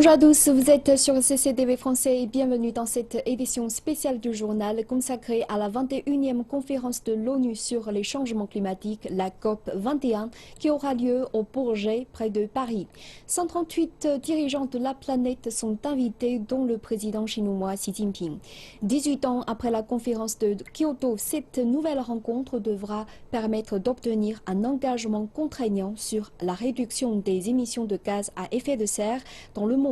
Bonjour à tous, vous êtes sur CCTV français et bienvenue dans cette édition spéciale du journal consacrée à la 21e conférence de l'ONU sur les changements climatiques, la COP 21, qui aura lieu au Bourget, près de Paris. 138 dirigeants de la planète sont invités, dont le président chinois Xi Jinping. 18 ans après la conférence de Kyoto, cette nouvelle rencontre devra permettre d'obtenir un engagement contraignant sur la réduction des émissions de gaz à effet de serre dans le monde.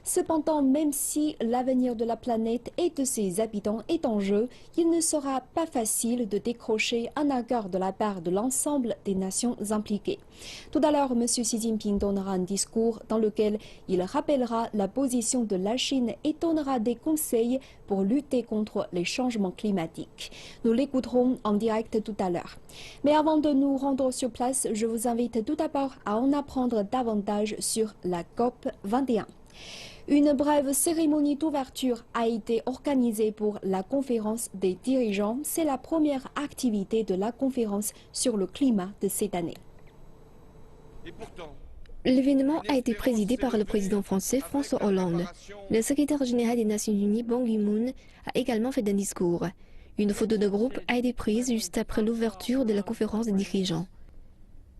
Cependant, même si l'avenir de la planète et de ses habitants est en jeu, il ne sera pas facile de décrocher un accord de la part de l'ensemble des nations impliquées. Tout à l'heure, M. Xi Jinping donnera un discours dans lequel il rappellera la position de la Chine et donnera des conseils pour lutter contre les changements climatiques. Nous l'écouterons en direct tout à l'heure. Mais avant de nous rendre sur place, je vous invite tout d'abord à en apprendre davantage sur la COP 21. Une brève cérémonie d'ouverture a été organisée pour la conférence des dirigeants. C'est la première activité de la conférence sur le climat de cette année. L'événement a été présidé par le président français François Hollande. Le secrétaire général des Nations Unies, Ban Ki-moon, a également fait un discours. Une photo de groupe a été prise juste après l'ouverture de la conférence des dirigeants.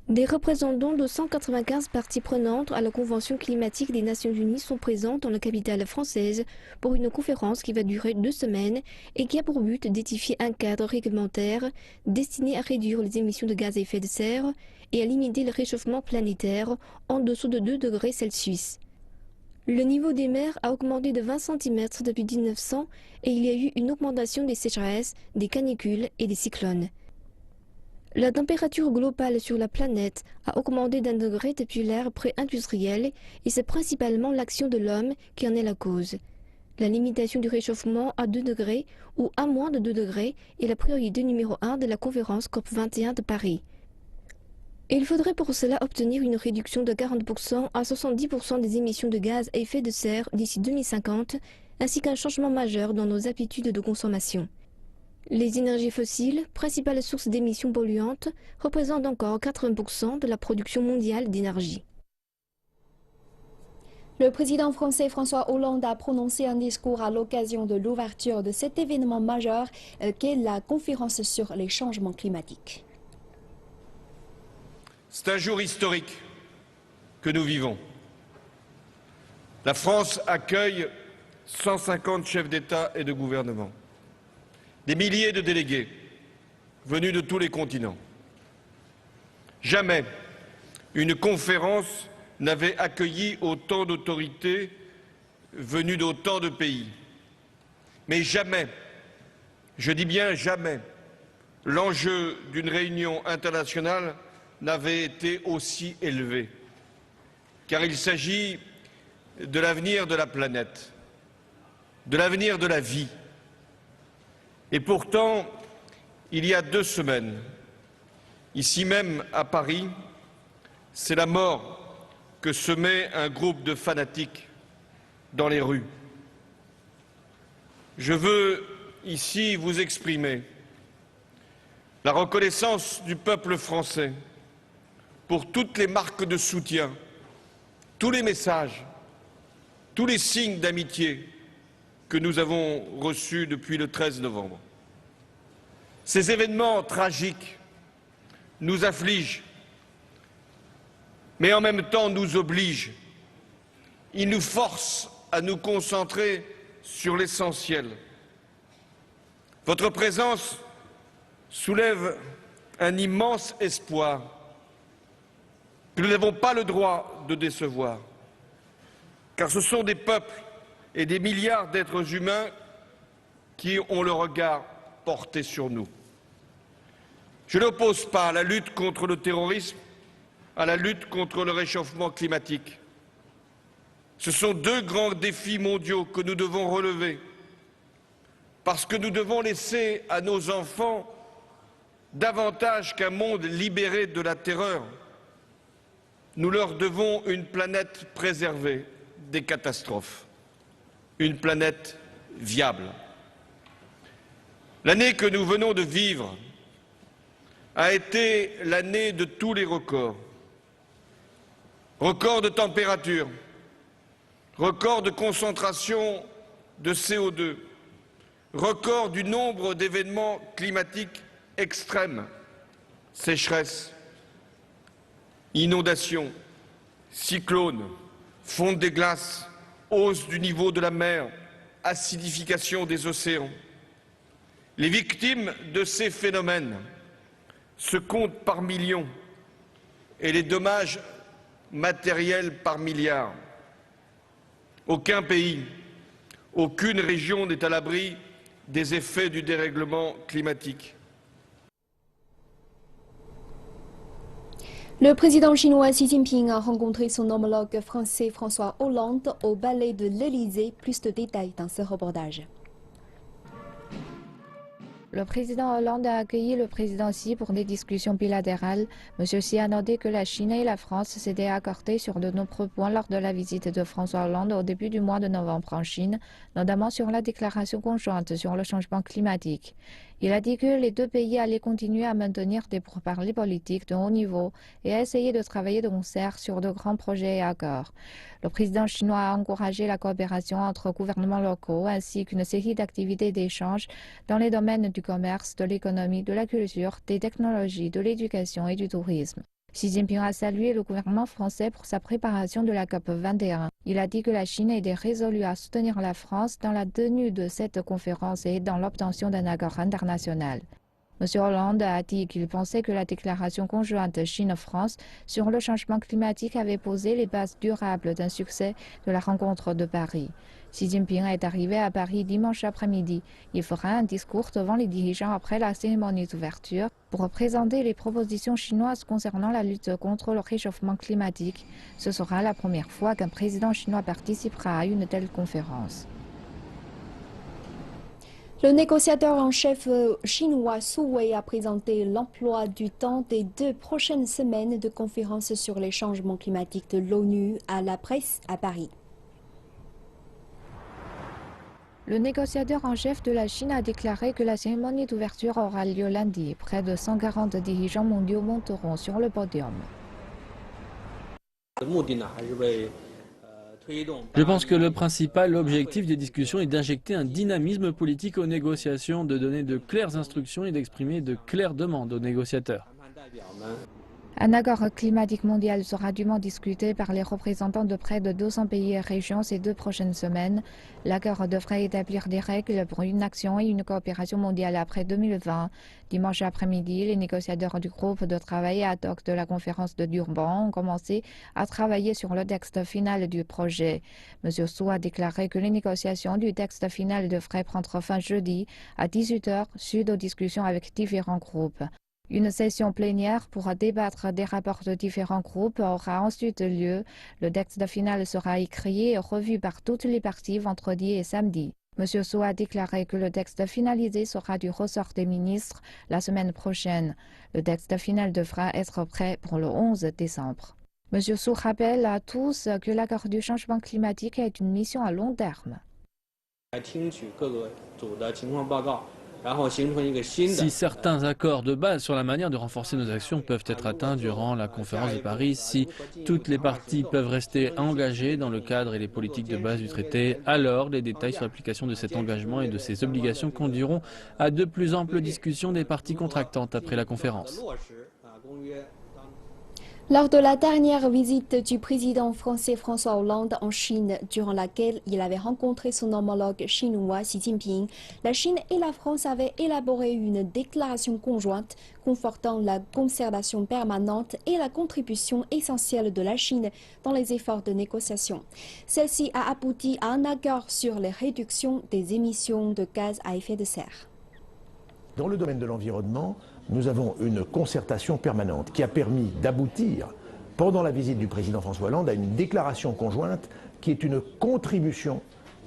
Des représentants de 195 parties prenantes à la Convention climatique des Nations Unies sont présents dans la capitale française pour une conférence qui va durer 2 semaines et qui a pour but d'édifier un cadre réglementaire destiné à réduire les émissions de gaz à effet de serre et à limiter le réchauffement planétaire en dessous de 2 degrés Celsius. Le niveau des mers a augmenté de 20 cm depuis 1900 et il y a eu une augmentation des sécheresses, des canicules et des cyclones. La température globale sur la planète a augmenté d'1 degré depuis l'ère pré-industrielle et c'est principalement l'action de l'homme qui en est la cause. La limitation du réchauffement à 2 degrés ou à moins de 2 degrés est la priorité numéro 1 de la conférence COP 21 de Paris. Il faudrait pour cela obtenir une réduction de 40% à 70% des émissions de gaz à effet de serre d'ici 2050, ainsi qu'un changement majeur dans nos habitudes de consommation. Les énergies fossiles, principale source d'émissions polluantes, représentent encore 80% de la production mondiale d'énergie. Le président français François Hollande a prononcé un discours à l'occasion de l'ouverture de cet événement majeur qu'est la conférence sur les changements climatiques. C'est un jour historique que nous vivons. La France accueille 150 chefs d'État et de gouvernement, des milliers de délégués venus de tous les continents. Jamais une conférence n'avait accueilli autant d'autorités venues d'autant de pays. Mais jamais, je dis bien jamais, l'enjeu d'une réunion internationale n'avait été aussi élevé, car il s'agit de l'avenir de la planète, de l'avenir de la vie. Et pourtant, il y a 2 semaines, ici même à Paris, c'est la mort que semait un groupe de fanatiques dans les rues. Je veux ici vous exprimer la reconnaissance du peuple français pour toutes les marques de soutien, tous les messages, tous les signes d'amitié que nous avons reçus depuis le 13 novembre. Ces événements tragiques nous affligent, mais en même temps nous obligent. Ils nous forcent à nous concentrer sur l'essentiel. Votre présence soulève un immense espoir que nous n'avons pas le droit de décevoir, car ce sont des peuples et des milliards d'êtres humains qui ont le regard porté sur nous. Je n'oppose pas la lutte contre le terrorisme à la lutte contre le réchauffement climatique. Ce sont 2 grands défis mondiaux que nous devons relever, parce que nous devons laisser à nos enfants davantage qu'un monde libéré de la terreur. Nous leur devons une planète préservée des catastrophes, une planète viable. L'année que nous venons de vivre a été l'année de tous les records. Record de température, record de concentration de CO2, record du nombre d'événements climatiques extrêmes, sécheresse, inondations, cyclones, fonte des glaces, hausse du niveau de la mer, acidification des océans. Les victimes de ces phénomènes se comptent par millions et les dommages matériels par milliards. Aucun pays, aucune région n'est à l'abri des effets du dérèglement climatique. Le président chinois Xi Jinping a rencontré son homologue français François Hollande au Palais de l'Élysée. Plus de détails dans ce reportage. Le président Hollande a accueilli le président Xi pour des discussions bilatérales. M. Xi a noté que la Chine et la France s'étaient accordées sur de nombreux points lors de la visite de François Hollande au début du mois de novembre en Chine, notamment sur la déclaration conjointe sur le changement climatique. Il a dit que les deux pays allaient continuer à maintenir des pourparlers politiques de haut niveau et à essayer de travailler de concert sur de grands projets et accords. Le président chinois a encouragé la coopération entre gouvernements locaux ainsi qu'une série d'activités d'échange dans les domaines du commerce, de l'économie, de la culture, des technologies, de l'éducation et du tourisme. Xi Jinping a salué le gouvernement français pour sa préparation de la COP 21. Il a dit que la Chine était résolue à soutenir la France dans la tenue de cette conférence et dans l'obtention d'un accord international. M. Hollande a dit qu'il pensait que la déclaration conjointe Chine-France sur le changement climatique avait posé les bases durables d'un succès de la rencontre de Paris. Xi Jinping est arrivé à Paris dimanche après-midi. Il fera un discours devant les dirigeants après la cérémonie d'ouverture pour présenter les propositions chinoises concernant la lutte contre le réchauffement climatique. Ce sera la première fois qu'un président chinois participera à une telle conférence. Le négociateur en chef chinois Su Wei a présenté l'emploi du temps des 2 prochaines semaines de conférence sur les changements climatiques de l'ONU à la presse à Paris. Le négociateur en chef de la Chine a déclaré que la cérémonie d'ouverture aura lieu lundi. Près de 140 dirigeants mondiaux monteront sur le podium. Je pense que le principal objectif des discussions est d'injecter un dynamisme politique aux négociations, de donner de claires instructions et d'exprimer de claires demandes aux négociateurs. Un accord climatique mondial sera dûment discuté par les représentants de près de 200 pays et régions ces 2 prochaines semaines. L'accord devrait établir des règles pour une action et une coopération mondiale après 2020. Dimanche après-midi, les négociateurs du groupe de travail ad hoc de la conférence de Durban ont commencé à travailler sur le texte final du projet. M. Su a déclaré que les négociations du texte final devraient prendre fin jeudi à 18 h suite aux discussions avec différents groupes. Une session plénière pour débattre des rapports de différents groupes aura ensuite lieu. Le texte final sera écrit et revu par toutes les parties vendredi et samedi. M. Su a déclaré que le texte finalisé sera du ressort des ministres la semaine prochaine. Le texte final devra être prêt pour le 11 décembre. M. Su rappelle à tous que l'accord du changement climatique est une mission à long terme. Si certains accords de base sur la manière de renforcer nos actions peuvent être atteints durant la conférence de Paris, si toutes les parties peuvent rester engagées dans le cadre et les politiques de base du traité, alors les détails sur l'application de cet engagement et de ses obligations conduiront à de plus amples discussions des parties contractantes après la conférence. Lors de la dernière visite du président français François Hollande en Chine, durant laquelle il avait rencontré son homologue chinois Xi Jinping, la Chine et la France avaient élaboré une déclaration conjointe confortant la concertation permanente et la contribution essentielle de la Chine dans les efforts de négociation. Celle-ci a abouti à un accord sur les réductions des émissions de gaz à effet de serre. Dans le domaine de l'environnement, nous avons une concertation permanente qui a permis d'aboutir, pendant la visite du président François Hollande, à une déclaration conjointe qui est une contribution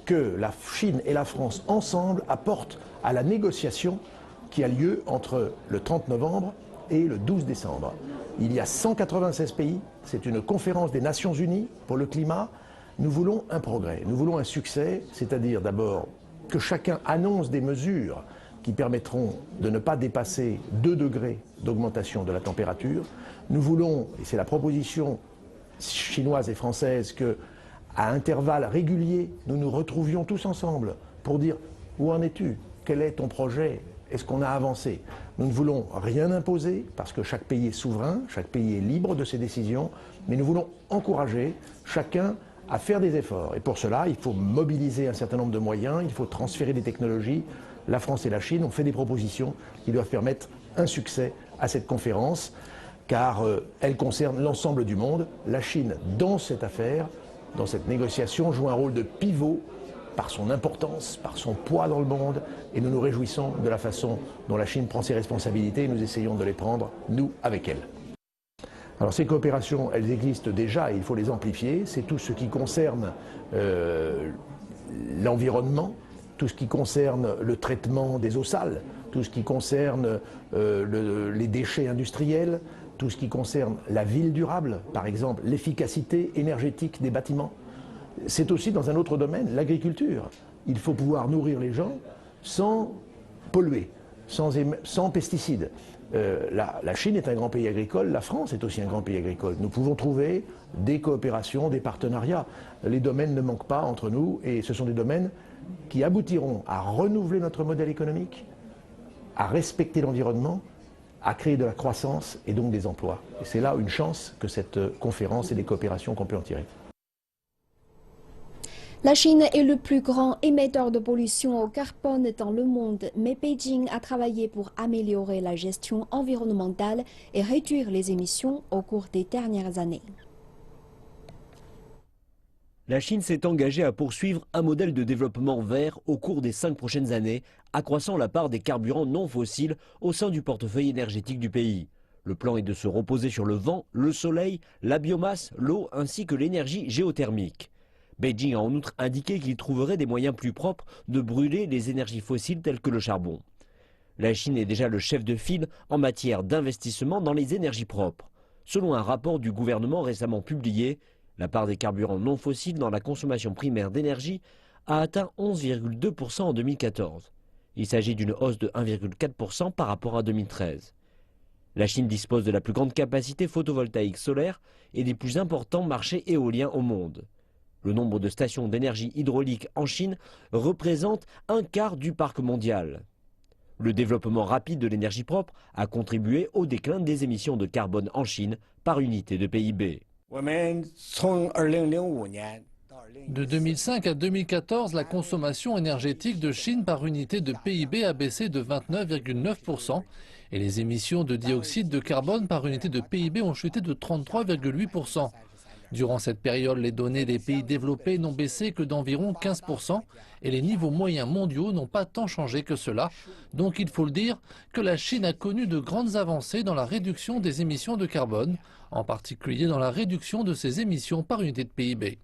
que la Chine et la France ensemble apportent à la négociation qui a lieu entre le 30 novembre et le 12 décembre. Il y a 196 pays, c'est une conférence des Nations Unies pour le climat. Nous voulons un progrès, nous voulons un succès, c'est-à-dire d'abord que chacun annonce des mesures qui permettront de ne pas dépasser 2 degrés d'augmentation de la température. Nous voulons, et c'est la proposition chinoise et française, que à intervalles réguliers, nous nous retrouvions tous ensemble pour dire où en es-tu? Quel est ton projet? Est-ce qu'on a avancé? Nous ne voulons rien imposer parce que chaque pays est souverain, chaque pays est libre de ses décisions, mais nous voulons encourager chacun à faire des efforts. Et pour cela, il faut mobiliser un certain nombre de moyens, il faut transférer des technologies. La France et la Chine ont fait des propositions qui doivent permettre un succès à cette conférence, car elle concerne l'ensemble du monde. La Chine, dans cette affaire, dans cette négociation, joue un rôle de pivot par son importance, par son poids dans le monde, et nous nous réjouissons de la façon dont la Chine prend ses responsabilités et nous essayons de les prendre, nous, avec elle. Alors ces coopérations, elles existent déjà et il faut les amplifier. C'est tout ce qui concerne l'environnement, tout ce qui concerne le traitement des eaux sales, tout ce qui concerne les déchets industriels, tout ce qui concerne la ville durable, par exemple l'efficacité énergétique des bâtiments. C'est aussi dans un autre domaine, l'agriculture. Il faut pouvoir nourrir les gens sans polluer, sans pesticides. La Chine est un grand pays agricole, la France est aussi un grand pays agricole. Nous pouvons trouver des coopérations, des partenariats. Les domaines ne manquent pas entre nous et ce sont des domaines qui aboutiront à renouveler notre modèle économique, à respecter l'environnement, à créer de la croissance et donc des emplois. Et c'est là une chance que cette conférence et les coopérations qu'on peut en tirer. La Chine est le plus grand émetteur de pollution au carbone dans le monde, mais Beijing a travaillé pour améliorer la gestion environnementale et réduire les émissions au cours des dernières années. La Chine s'est engagée à poursuivre un modèle de développement vert au cours des 5 prochaines années, accroissant la part des carburants non fossiles au sein du portefeuille énergétique du pays. Le plan est de se reposer sur le vent, le soleil, la biomasse, l'eau ainsi que l'énergie géothermique. Beijing a en outre indiqué qu'il trouverait des moyens plus propres de brûler les énergies fossiles telles que le charbon. La Chine est déjà le chef de file en matière d'investissement dans les énergies propres. Selon un rapport du gouvernement récemment publié, la part des carburants non fossiles dans la consommation primaire d'énergie a atteint 11,2% en 2014. Il s'agit d'une hausse de 1,4% par rapport à 2013. La Chine dispose de la plus grande capacité photovoltaïque solaire et des plus importants marchés éoliens au monde. Le nombre de stations d'énergie hydraulique en Chine représente un quart du parc mondial. Le développement rapide de l'énergie propre a contribué au déclin des émissions de carbone en Chine par unité de PIB. De 2005 à 2014, la consommation énergétique de Chine par unité de PIB a baissé de 29,9% et les émissions de dioxyde de carbone par unité de PIB ont chuté de 33,8%. Durant cette période, les données des pays développés n'ont baissé que d'environ 15% et les niveaux moyens mondiaux n'ont pas tant changé que cela. Donc il faut le dire que la Chine a connu de grandes avancées dans la réduction des émissions de carbone, en particulier dans la réduction de ses émissions par unité de PIB.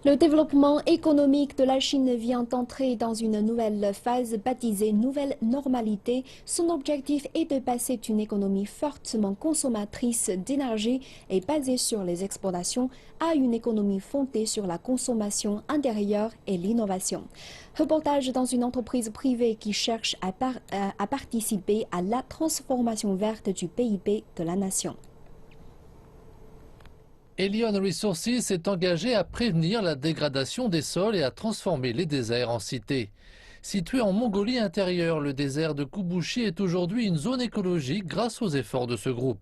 Le développement économique de la Chine vient d'entrer dans une nouvelle phase baptisée Nouvelle Normalité. Son objectif est de passer d'une économie fortement consommatrice d'énergie et basée sur les exportations à une économie fondée sur la consommation intérieure et l'innovation. Reportage dans une entreprise privée qui cherche à participer à la transformation verte du PIB de la nation. Elion Resources s'est engagé à prévenir la dégradation des sols et à transformer les déserts en cités. Situé en Mongolie intérieure, le désert de Kubushi est aujourd'hui une zone écologique grâce aux efforts de ce groupe.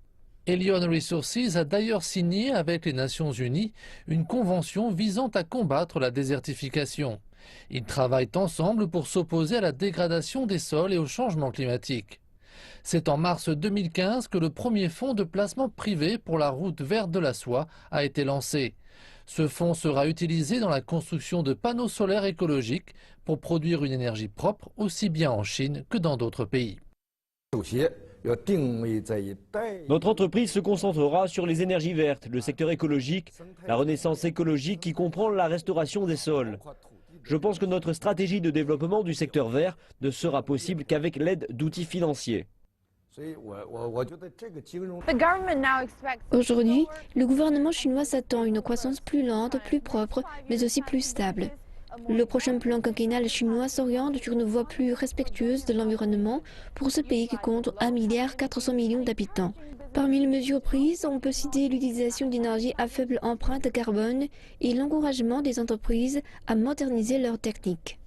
Elion Resources a d'ailleurs signé avec les Nations Unies une convention visant à combattre la désertification. Ils travaillent ensemble pour s'opposer à la dégradation des sols et au changement climatique. C'est en mars 2015 que le premier fonds de placement privé pour la route verte de la soie a été lancé. Ce fonds sera utilisé dans la construction de panneaux solaires écologiques pour produire une énergie propre aussi bien en Chine que dans d'autres pays. Notre entreprise se concentrera sur les énergies vertes, le secteur écologique, la renaissance écologique qui comprend la restauration des sols. Je pense que notre stratégie de développement du secteur vert ne sera possible qu'avec l'aide d'outils financiers. Aujourd'hui, le gouvernement chinois s'attend à une croissance plus lente, plus propre, mais aussi plus stable. Le prochain plan quinquennal chinois s'oriente sur une voie plus respectueuse de l'environnement pour ce pays qui compte 1,4 milliard d'habitants. Parmi les mesures prises, on peut citer l'utilisation d'énergie à faible empreinte carbone et l'encouragement des entreprises à moderniser leurs techniques.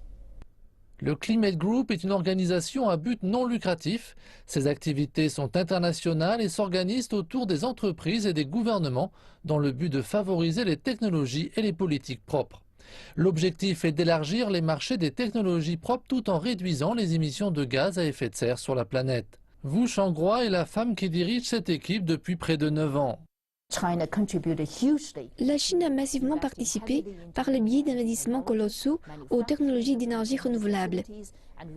Le Climate Group est une organisation à but non lucratif. Ses activités sont internationales et s'organisent autour des entreprises et des gouvernements dans le but de favoriser les technologies et les politiques propres. L'objectif est d'élargir les marchés des technologies propres tout en réduisant les émissions de gaz à effet de serre sur la planète. Wu Shangguo est la femme qui dirige cette équipe depuis près de 9 ans. La Chine a massivement participé par le biais d'investissements colossaux aux technologies d'énergie renouvelable,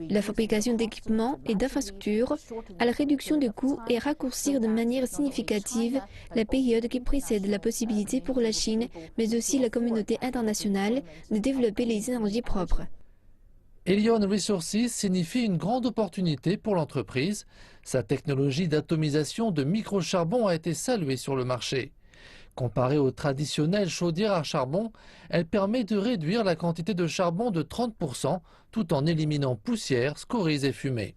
la fabrication d'équipements et d'infrastructures, à la réduction des coûts et raccourcir de manière significative la période qui précède la possibilité pour la Chine, mais aussi la communauté internationale, de développer les énergies propres. Elion Resources signifie une grande opportunité pour l'entreprise. Sa technologie d'atomisation de microcharbon a été saluée sur le marché. Comparée aux traditionnelles chaudières à charbon, elle permet de réduire la quantité de charbon de 30% tout en éliminant poussière, scories et fumée.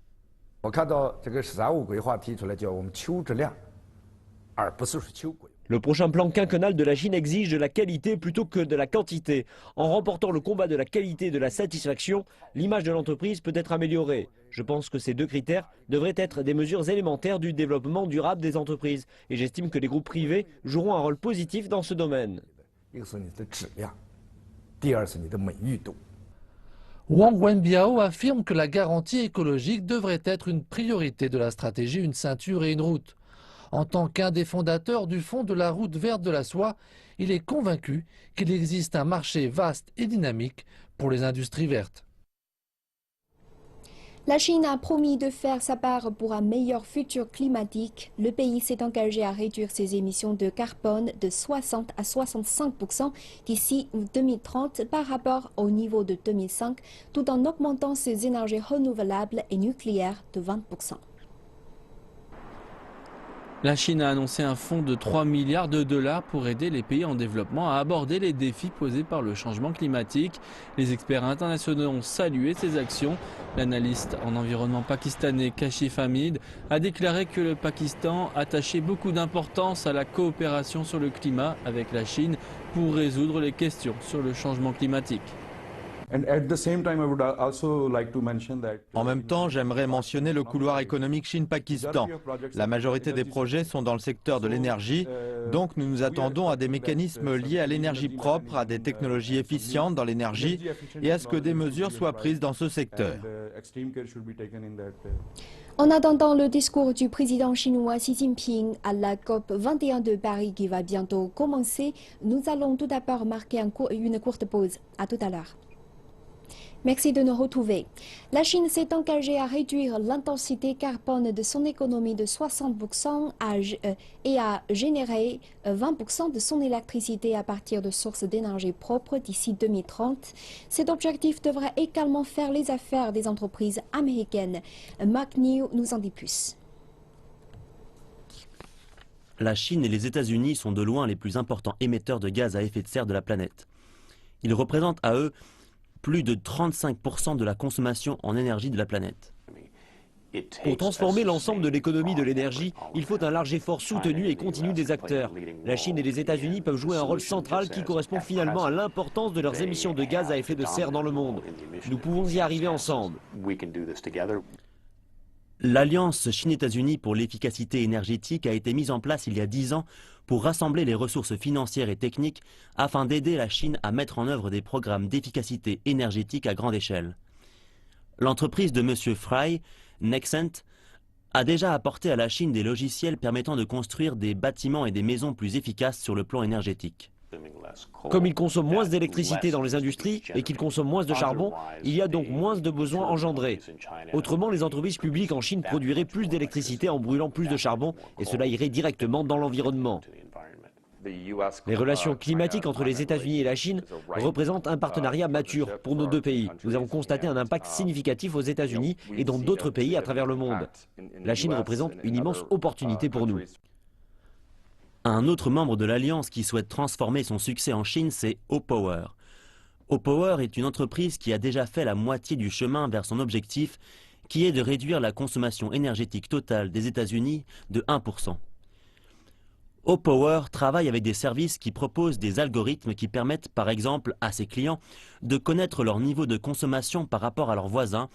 Le prochain plan quinquennal de la Chine exige de la qualité plutôt que de la quantité. En remportant le combat de la qualité et de la satisfaction, l'image de l'entreprise peut être améliorée. Je pense que ces deux critères devraient être des mesures élémentaires du développement durable des entreprises. Et j'estime que les groupes privés joueront un rôle positif dans ce domaine. Wang Wenbiao affirme que la garantie écologique devrait être une priorité de la stratégie Une ceinture et une route. En tant qu'un des fondateurs du Fonds de la route verte de la soie, il est convaincu qu'il existe un marché vaste et dynamique pour les industries vertes. La Chine a promis de faire sa part pour un meilleur futur climatique. Le pays s'est engagé à réduire ses émissions de carbone de 60 à 65% d'ici 2030 par rapport au niveau de 2005, tout en augmentant ses énergies renouvelables et nucléaires de 20%. La Chine a annoncé un fonds de 3 milliards de dollars pour aider les pays en développement à aborder les défis posés par le changement climatique. Les experts internationaux ont salué ces actions. L'analyste en environnement pakistanais Kashif Hamid a déclaré que le Pakistan attachait beaucoup d'importance à la coopération sur le climat avec la Chine pour résoudre les questions sur le changement climatique. En même temps, j'aimerais mentionner le couloir économique Chine-Pakistan. La majorité des projets sont dans le secteur de l'énergie, donc nous nous attendons à des mécanismes liés à l'énergie propre, à des technologies efficientes dans l'énergie et à ce que des mesures soient prises dans ce secteur. En attendant le discours du président chinois Xi Jinping à la COP 21 de Paris qui va bientôt commencer, nous allons tout d'abord marquer une courte pause. À tout à l'heure. Merci de nous retrouver. La Chine s'est engagée à réduire l'intensité carbone de son économie de 60% et à générer 20% de son électricité à partir de sources d'énergie propres d'ici 2030. Cet objectif devrait également faire les affaires des entreprises américaines. Mark New nous en dit plus. La Chine et les États-Unis sont de loin les plus importants émetteurs de gaz à effet de serre de la planète. Ils représentent à eux plus de 35% de la consommation en énergie de la planète. Pour transformer l'ensemble de l'économie de l'énergie, il faut un large effort soutenu et continu des acteurs. La Chine et les États-Unis peuvent jouer un rôle central qui correspond finalement à l'importance de leurs émissions de gaz à effet de serre dans le monde. Nous pouvons y arriver ensemble. L'Alliance Chine-États-Unis pour l'efficacité énergétique a été mise en place il y a 10 ans pour rassembler les ressources financières et techniques afin d'aider la Chine à mettre en œuvre des programmes d'efficacité énergétique à grande échelle. L'entreprise de M. Fry, Nexent, a déjà apporté à la Chine des logiciels permettant de construire des bâtiments et des maisons plus efficaces sur le plan énergétique. Comme ils consomment moins d'électricité dans les industries et qu'ils consomment moins de charbon, il y a donc moins de besoins engendrés. Autrement, les entreprises publiques en Chine produiraient plus d'électricité en brûlant plus de charbon et cela irait directement dans l'environnement. Les relations climatiques entre les États-Unis et la Chine représentent un partenariat mature pour nos deux pays. Nous avons constaté un impact significatif aux États-Unis et dans d'autres pays à travers le monde. La Chine représente une immense opportunité pour nous. Un autre membre de l'Alliance qui souhaite transformer son succès en Chine, c'est Opower. Opower est une entreprise qui a déjà fait la moitié du chemin vers son objectif, qui est de réduire la consommation énergétique totale des États-Unis de 1%. Opower travaille avec des services qui proposent des algorithmes qui permettent par exemple à ses clients de connaître leur niveau de consommation par rapport à leurs voisins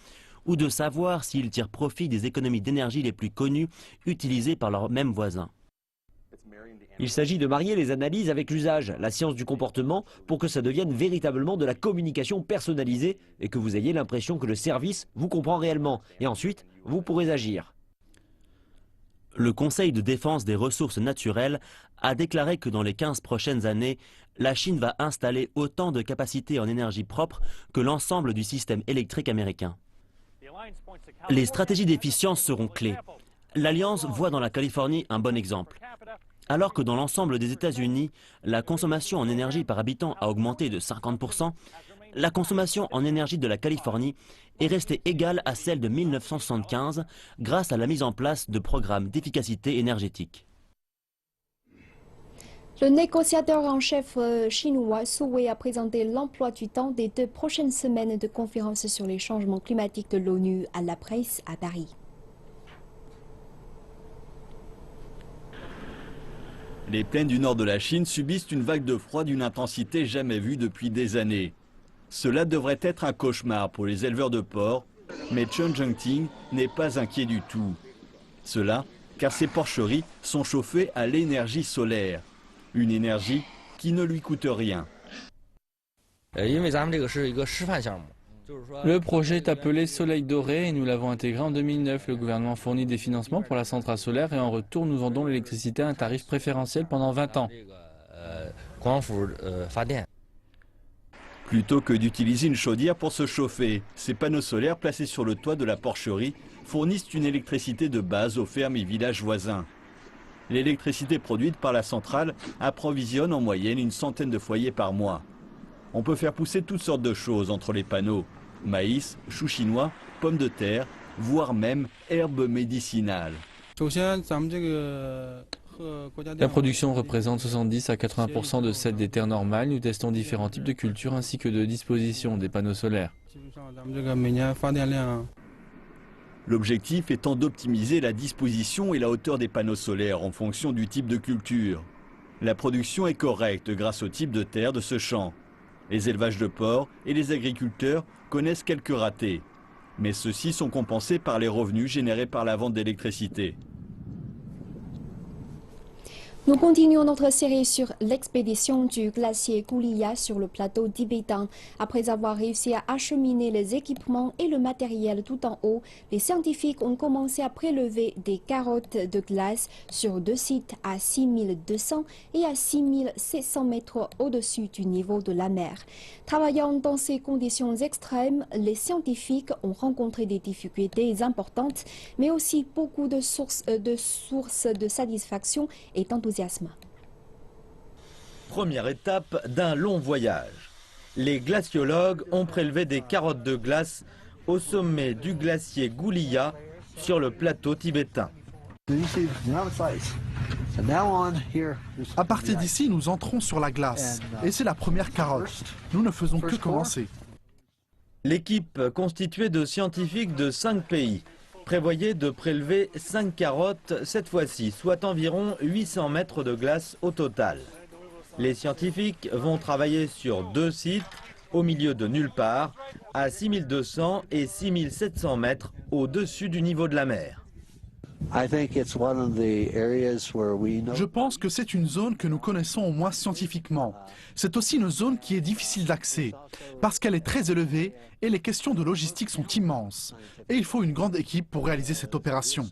ou de savoir s'ils tirent profit des économies d'énergie les plus connues utilisées par leurs mêmes voisins. Il s'agit de marier les analyses avec l'usage, la science du comportement, pour que ça devienne véritablement de la communication personnalisée et que vous ayez l'impression que le service vous comprend réellement. Et ensuite, vous pourrez agir. Le Conseil de défense des ressources naturelles a déclaré que dans les 15 prochaines années, la Chine va installer autant de capacités en énergie propre que l'ensemble du système électrique américain. Les stratégies d'efficience seront clés. L'Alliance voit dans la Californie un bon exemple. Alors que dans l'ensemble des États-Unis, la consommation en énergie par habitant a augmenté de 50%, la consommation en énergie de la Californie est restée égale à celle de 1975 grâce à la mise en place de programmes d'efficacité énergétique. Le négociateur en chef chinois Su Wei a présenté l'emploi du temps des 2 prochaines semaines de conférence sur les changements climatiques de l'ONU à la presse à Paris. Les plaines du nord de la Chine subissent une vague de froid d'une intensité jamais vue depuis des années. Cela devrait être un cauchemar pour les éleveurs de porcs, mais Chen Zhengting n'est pas inquiet du tout. Cela car ses porcheries sont chauffées à l'énergie solaire, une énergie qui ne lui coûte rien. Le projet est appelé Soleil Doré et nous l'avons intégré en 2009. Le gouvernement fournit des financements pour la centrale solaire et en retour nous vendons l'électricité à un tarif préférentiel pendant 20 ans. Plutôt que d'utiliser une chaudière pour se chauffer, ces panneaux solaires placés sur le toit de la porcherie fournissent une électricité de base aux fermes et villages voisins. L'électricité produite par la centrale approvisionne en moyenne une centaine de foyers par mois. On peut faire pousser toutes sortes de choses entre les panneaux. Maïs, choux chinois, pommes de terre, voire même herbes médicinales. La production représente 70 à 80% de celle des terres normales. Nous testons différents types de cultures ainsi que de dispositions des panneaux solaires. L'objectif étant d'optimiser la disposition et la hauteur des panneaux solaires en fonction du type de culture. La production est correcte grâce au type de terre de ce champ. Les élevages de porcs et les agriculteurs connaissent quelques ratés, mais ceux-ci sont compensés par les revenus générés par la vente d'électricité. Nous continuons notre série sur l'expédition du glacier Goulia sur le plateau tibétain. Après avoir réussi à acheminer les équipements et le matériel tout en haut, les scientifiques ont commencé à prélever des carottes de glace sur 2 sites à 6200 et à 6700 mètres au-dessus du niveau de la mer. Travaillant dans ces conditions extrêmes, les scientifiques ont rencontré des difficultés importantes, mais aussi beaucoup de sources de satisfaction et d'enthousiasme. Première étape d'un long voyage. Les glaciologues ont prélevé des carottes de glace au sommet du glacier Goulia sur le plateau tibétain. À partir d'ici, nous entrons sur la glace. Et c'est la première carotte. Nous ne faisons que commencer. L'équipe constituée de scientifiques de 5 pays prévoyait de prélever 5 carottes cette fois-ci, soit environ 800 mètres de glace au total. Les scientifiques vont travailler sur 2 sites au milieu de nulle part, à 6200 et 6700 mètres au-dessus du niveau de la mer. Je pense que c'est une zone que nous connaissons au moins scientifiquement. C'est aussi une zone qui est difficile d'accès, parce qu'elle est très élevée et les questions de logistique sont immenses. Et il faut une grande équipe pour réaliser cette opération.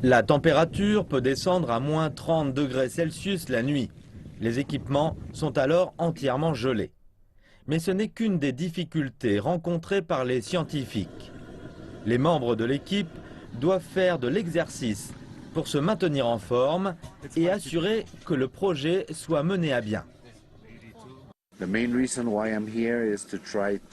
La température peut descendre à moins 30 degrés Celsius la nuit. Les équipements sont alors entièrement gelés. Mais ce n'est qu'une des difficultés rencontrées par les scientifiques. Les membres de l'équipe doivent faire de l'exercice pour se maintenir en forme et assurer que le projet soit mené à bien.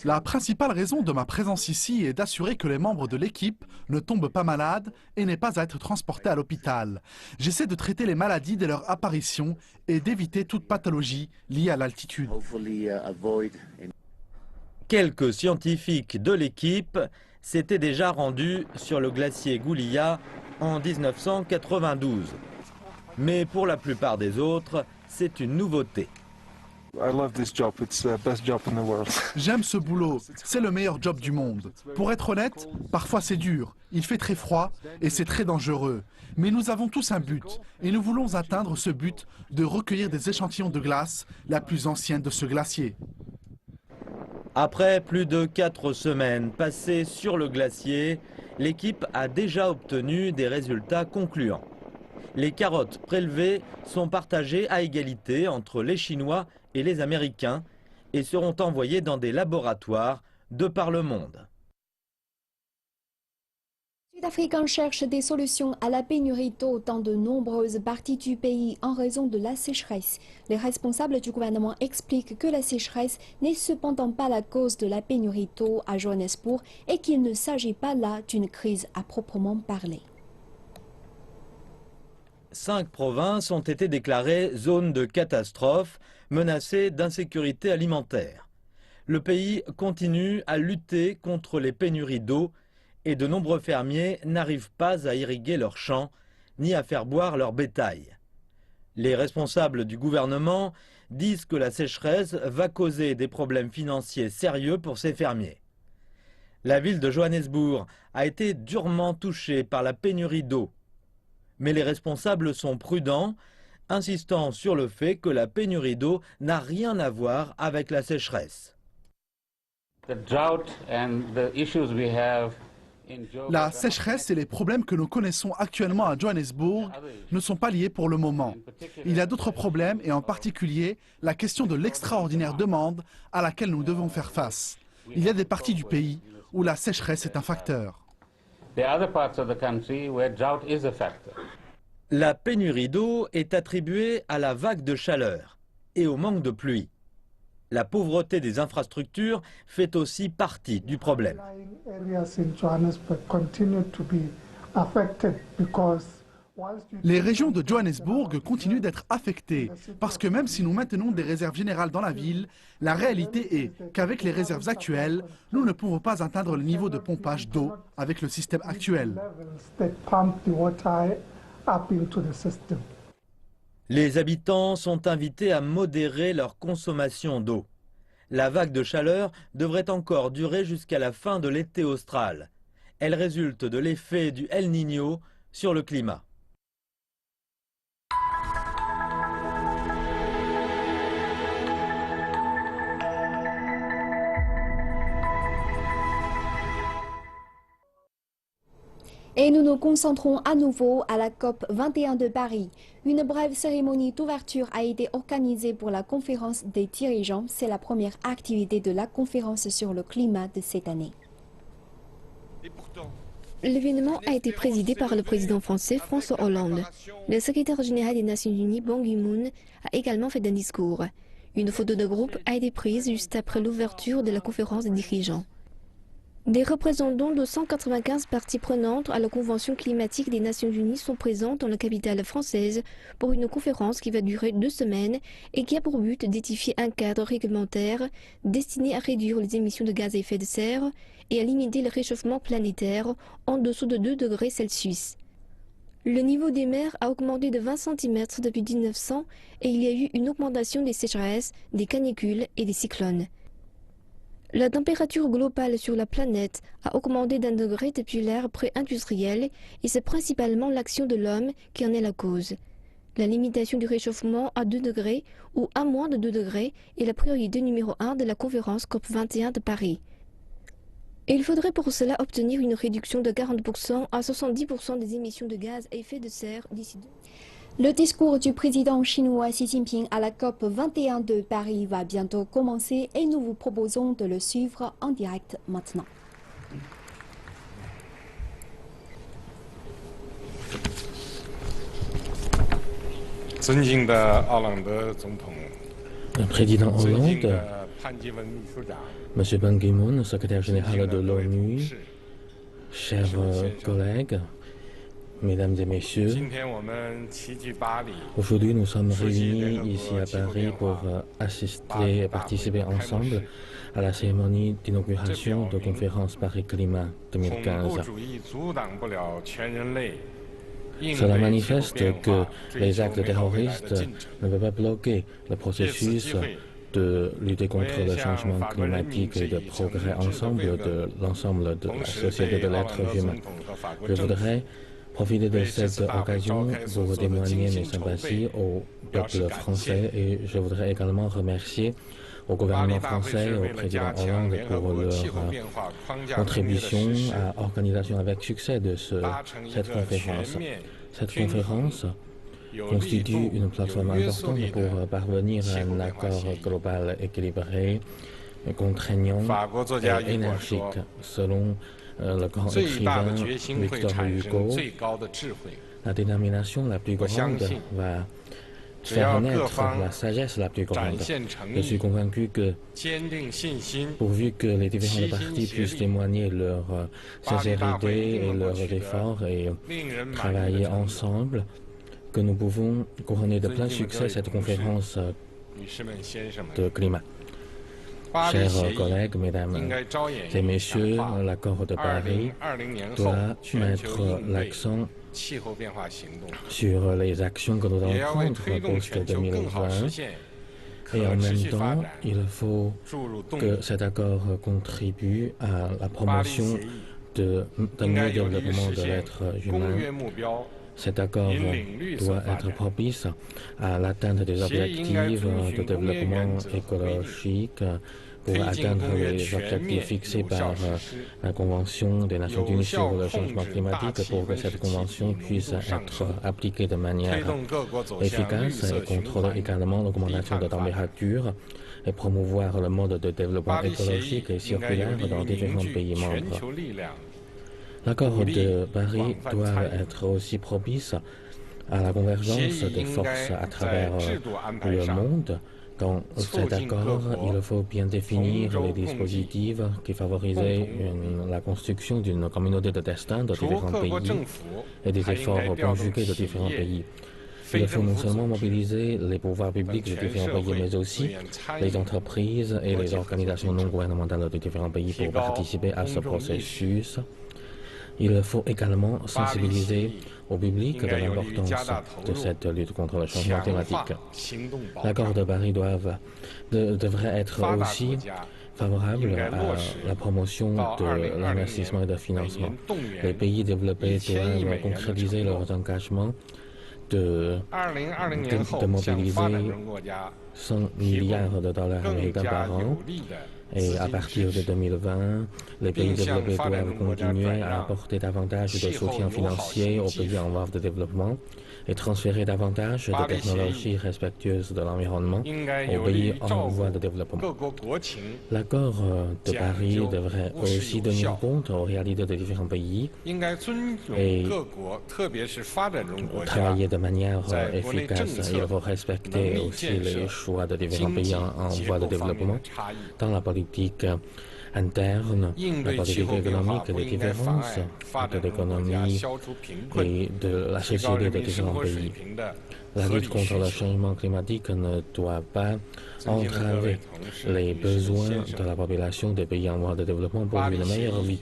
La principale raison de ma présence ici est d'assurer que les membres de l'équipe ne tombent pas malades et n'aient pas à être transportés à l'hôpital. J'essaie de traiter les maladies dès leur apparition et d'éviter toute pathologie liée à l'altitude. Quelques scientifiques de l'équipe s'étaient déjà rendus sur le glacier Goulia en 1992. Mais pour la plupart des autres, c'est une nouveauté. J'aime ce boulot, c'est le meilleur job du monde. Pour être honnête, parfois c'est dur, il fait très froid et c'est très dangereux. Mais nous avons tous un but et nous voulons atteindre ce but de recueillir des échantillons de glace, la plus ancienne de ce glacier. Après plus de 4 semaines passées sur le glacier, l'équipe a déjà obtenu des résultats concluants. Les carottes prélevées sont partagées à égalité entre les Chinois et les Américains et seront envoyées dans des laboratoires de par le monde. Les Sud-Africains cherchent des solutions à la pénurie d'eau dans de nombreuses parties du pays en raison de la sécheresse. Les responsables du gouvernement expliquent que la sécheresse n'est cependant pas la cause de la pénurie d'eau à Johannesburg et qu'il ne s'agit pas là d'une crise à proprement parler. 5 provinces ont été déclarées zones de catastrophe, menacées d'insécurité alimentaire. Le pays continue à lutter contre les pénuries d'eau et de nombreux fermiers n'arrivent pas à irriguer leurs champs ni à faire boire leur bétail. Les responsables du gouvernement disent que la sécheresse va causer des problèmes financiers sérieux pour ces fermiers. La ville de Johannesburg a été durement touchée par la pénurie d'eau. Mais les responsables sont prudents, insistant sur le fait que la pénurie d'eau n'a rien à voir avec la sécheresse. La sécheresse et les problèmes que nous connaissons actuellement à Johannesburg ne sont pas liés pour le moment. Il y a d'autres problèmes et en particulier la question de l'extraordinaire demande à laquelle nous devons faire face. Il y a des parties du pays où la sécheresse est un facteur. La pénurie d'eau est attribuée à la vague de chaleur et au manque de pluie. La pauvreté des infrastructures fait aussi partie du problème. Les régions de Johannesburg continuent d'être affectées parce que même si nous maintenons des réserves générales dans la ville, la réalité est qu'avec les réserves actuelles, nous ne pouvons pas atteindre le niveau de pompage d'eau avec le système actuel. Les habitants sont invités à modérer leur consommation d'eau. La vague de chaleur devrait encore durer jusqu'à la fin de l'été austral. Elle résulte de l'effet du El Niño sur le climat. Et nous nous concentrons à nouveau à la COP 21 de Paris. Une brève cérémonie d'ouverture a été organisée pour la conférence des dirigeants. C'est la première activité de la conférence sur le climat de cette année. L'événement a été présidé par le président français François Hollande. Le secrétaire général des Nations Unies, Ban Ki-moon, a également fait un discours. Une photo de groupe a été prise juste après l'ouverture de la conférence des dirigeants. Des représentants de 195 parties prenantes à la Convention climatique des Nations Unies sont présents dans la capitale française pour une conférence qui va durer 2 semaines et qui a pour but d'édifier un cadre réglementaire destiné à réduire les émissions de gaz à effet de serre et à limiter le réchauffement planétaire en dessous de 2 degrés Celsius. Le niveau des mers a augmenté de 20 cm depuis 1900 et il y a eu une augmentation des sécheresses, des canicules et des cyclones. La température globale sur la planète a augmenté d'1 degré depuis l'ère pré-industrielle et c'est principalement l'action de l'homme qui en est la cause. La limitation du réchauffement à 2 degrés ou à moins de 2 degrés est la priorité numéro 1 de la conférence COP21 de Paris. Il faudrait pour cela obtenir une réduction de 40% à 70% des émissions de gaz à effet de serre d'ici 2 ans. Le discours du président chinois Xi Jinping à la COP 21 de Paris va bientôt commencer et nous vous proposons de le suivre en direct maintenant. Président Hollande, M. Ban Ki-moon, secrétaire général de l'ONU, chers collègues, Mesdames et Messieurs, aujourd'hui nous sommes réunis ici à Paris pour assister et participer ensemble à la cérémonie d'inauguration de conférence Paris Climat 2015. Cela manifeste que les actes terroristes ne peuvent pas bloquer le processus de lutter contre le changement climatique et de progrès ensemble de l'ensemble de la société de l'être humain. Je voudrais profiter de cette occasion pour témoigner mes sympathies au peuple français et je voudrais également remercier au gouvernement français et au président Hollande pour leur contribution à l'organisation avec succès de cette conférence. Cette conférence constitue une plateforme importante pour parvenir à un accord global équilibré, contraignant et énergique, selon le grand écrivain Victor Hugo. La détermination la plus grande va faire naître la sagesse la plus grande. Je suis convaincu que pourvu que les différentes parties puissent témoigner leur sincérité et leurs efforts et travailler ensemble, que nous pouvons couronner de plein succès cette conférence de climat. Chers collègues, mesdames et messieurs, l'accord de Paris doit mettre l'accent sur les actions que nous allons prendre post-2020 et en même temps, il faut que cet accord contribue à la promotion d'un mieux développement de l'être humain. Cet accord doit être propice à l'atteinte des objectifs de développement écologique pour atteindre les objectifs fixés par la Convention des Nations Unies sur le changement climatique pour que cette convention puisse être appliquée de manière efficace et contrôler également l'augmentation de température et promouvoir le mode de développement écologique et circulaire dans différents pays membres. L'accord de Paris doit être aussi propice à la convergence des forces à travers le monde. Dans cet accord, il faut bien définir les dispositifs qui favorisent la construction d'une communauté de destin de différents pays et des efforts conjugués de différents pays. Il faut non seulement mobiliser les pouvoirs publics de différents pays, mais aussi les entreprises et les organisations non gouvernementales de différents pays pour participer à ce processus. Il faut également sensibiliser au public de l'importance de cette lutte contre le changement climatique. L'accord de Paris devrait être aussi favorable à la promotion de l'investissement et du financement. Les pays développés doivent concrétiser leurs engagements de mobiliser 100 milliards de dollars américains par an. Et à partir de 2020, les pays développés doivent continuer à apporter davantage de soutien financier aux pays en voie de développement et transférer davantage de technologies respectueuses de l'environnement aux pays en voie de développement. L'accord de Paris devrait aussi tenir compte aux réalités de différents pays et travailler de manière efficace. Il faut respecter aussi les choix de différents pays en voie de développement dans la politique interne, la politique économique, les différences de l'économie et de la société de différents pays. La lutte contre le changement climatique ne doit pas entraver les besoins de la population des pays en voie de développement pour une meilleure vie.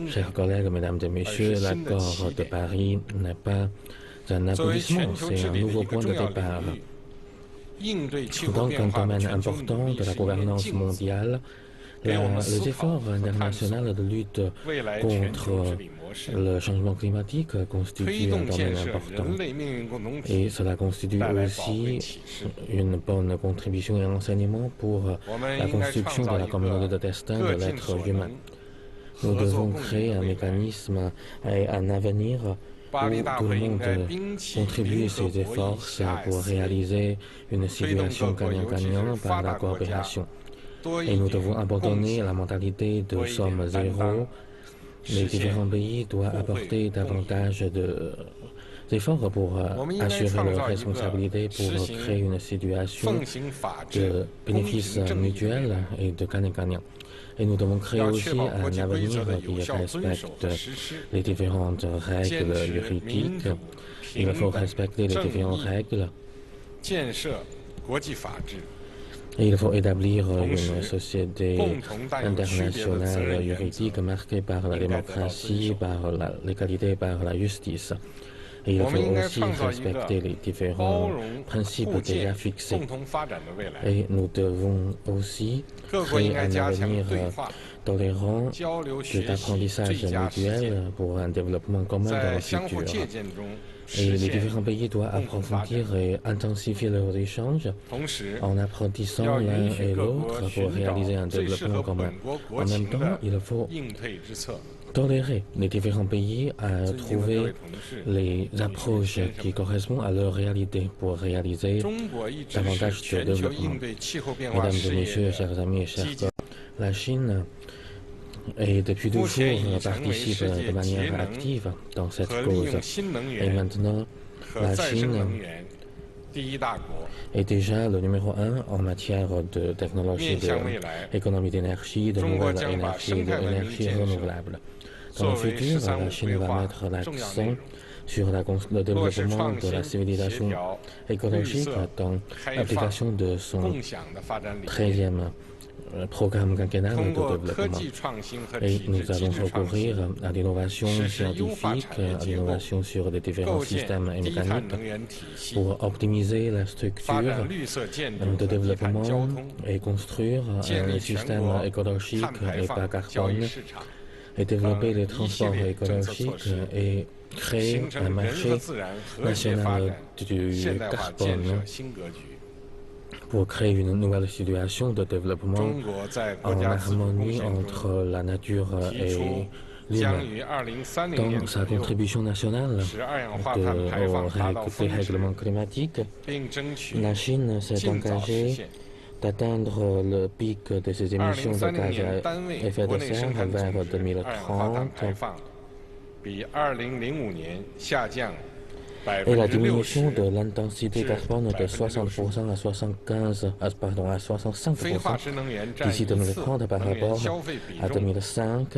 Chers collègues, mesdames et messieurs, l'accord de Paris n'est pas un aboutissement, c'est un nouveau point de départ. Dans un domaine important de la gouvernance mondiale, les efforts internationaux de lutte contre le changement climatique constituent un domaine important. Et cela constitue aussi une bonne contribution et enseignement pour la construction de la communauté de destin de l'être humain. Nous devons créer un mécanisme et un avenir où tout le monde contribue ses efforts pour réaliser une situation gagnant-gagnant par la coopération. Et nous devons abandonner la mentalité de somme zéro. Les différents pays doivent apporter davantage de efforts pour assurer leurs responsabilités pour créer une situation de bénéfices mutuels et de gagnant-gagnant. Et nous devons créer aussi un avenir qui respecte les différentes règles juridiques. Il faut respecter les différentes règles. Et il faut établir une société internationale juridique marquée par la démocratie, par la légalité, par la justice. Et il faut aussi respecter les différents principes déjà fixés. Et nous devons aussi créer un avenir tolérant d'apprentissage mutuel pour un développement commun dans le futur. Et les différents pays doivent approfondir et intensifier leurs échanges en apprentissant l'un et l'autre pour réaliser un développement commun. En même temps, il faut tolérer les différents pays à trouver les approches qui correspondent à leur réalité pour réaliser davantage de développement. Mesdames et messieurs, chers amis et chers collègues, la Chine depuis toujours participe de manière active dans cette cause. Et maintenant, la Chine est déjà le numéro 1 en matière de technologie, d'économie d'énergie, de nouvelles énergies et d'énergie renouvelable. Dans le futur, la Chine va mettre l'accent sur le développement de la civilisation écologique dans l'application de son 13e programme quinquennal de développement. Et nous allons recourir à l'innovation scientifique, à l'innovation sur les différents systèmes et mécaniques pour optimiser la structure de développement et construire un système écologique et bas carbone et développer les transports écologiques et créer un marché national du carbone pour créer une nouvelle situation de développement en harmonie entre la nature et l'humain. Dans sa contribution nationale aux règlements climatiques, la Chine s'est engagée d'atteindre le pic de ses émissions de gaz à effet de serre vers 2030 et la diminution de l'intensité carbone de 60% à 65% d'ici 2030 par rapport à 2005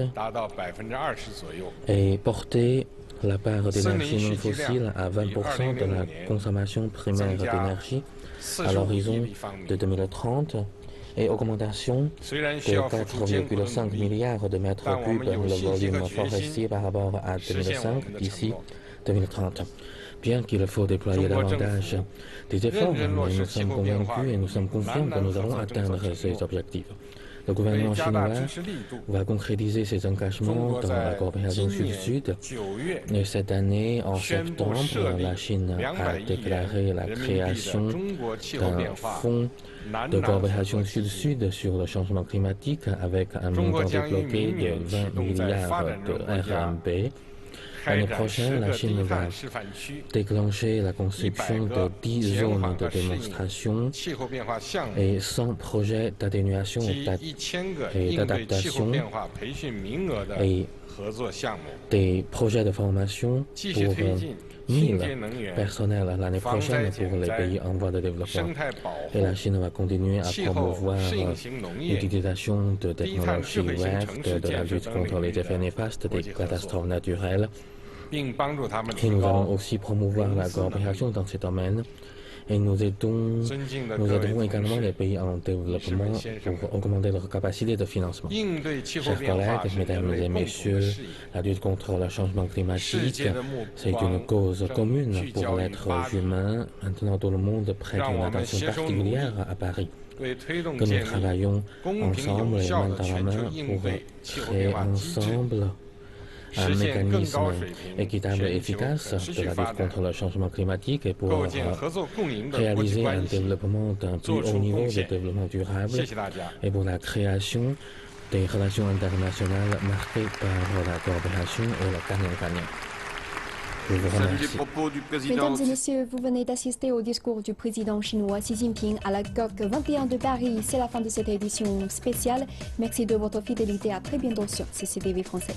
et porter la part d'énergie non fossile à 20% de la consommation primaire d'énergie à l'horizon de 2030 et augmentation de 4,5 milliards de mètres cubes le volume forestier par rapport à 2005 d'ici 2030. Bien qu'il faut déployer davantage des efforts, mais nous sommes convaincus et nous sommes confiants que nous allons atteindre ces objectifs. Le gouvernement chinois va concrétiser ses engagements dans la coopération Sud-Sud. Et cette année, en septembre, la Chine a déclaré la création d'un fonds de coopération Sud-Sud sur le changement climatique avec un montant débloqué de 20 milliards de RMB. L'année prochaine, la Chine va déclencher la construction de 10 zones de démonstration et 100 projets d'atténuation et d'adaptation et des projets de formation pour 1000 personnels l'année prochaine pour les pays en voie de développement. Et la Chine va continuer à promouvoir l'utilisation de technologies vertes, de la lutte contre les effets néfastes des catastrophes naturelles. Et nous allons aussi promouvoir la coopération dans ce domaine. Et nous aiderons également les pays en développement pour augmenter leur capacité de financement. Chers collègues, mesdames et messieurs, la lutte contre le changement climatique, c'est une cause commune pour l'être humain. Maintenant, tout le monde prête une attention particulière à Paris. Que nous travaillons ensemble, main dans la main, pour créer ensemble un mécanisme équitable et efficace de la lutte contre le changement climatique et pour réaliser un développement d'un plus haut niveau de développement durable et pour la création des relations internationales marquées par la coopération et le gagnant-gagnant. Je vous remercie. Mesdames et messieurs, vous venez d'assister au discours du président chinois Xi Jinping à la COP 21 de Paris. C'est la fin de cette édition spéciale. Merci de votre fidélité. À très bientôt sur CCTV Français.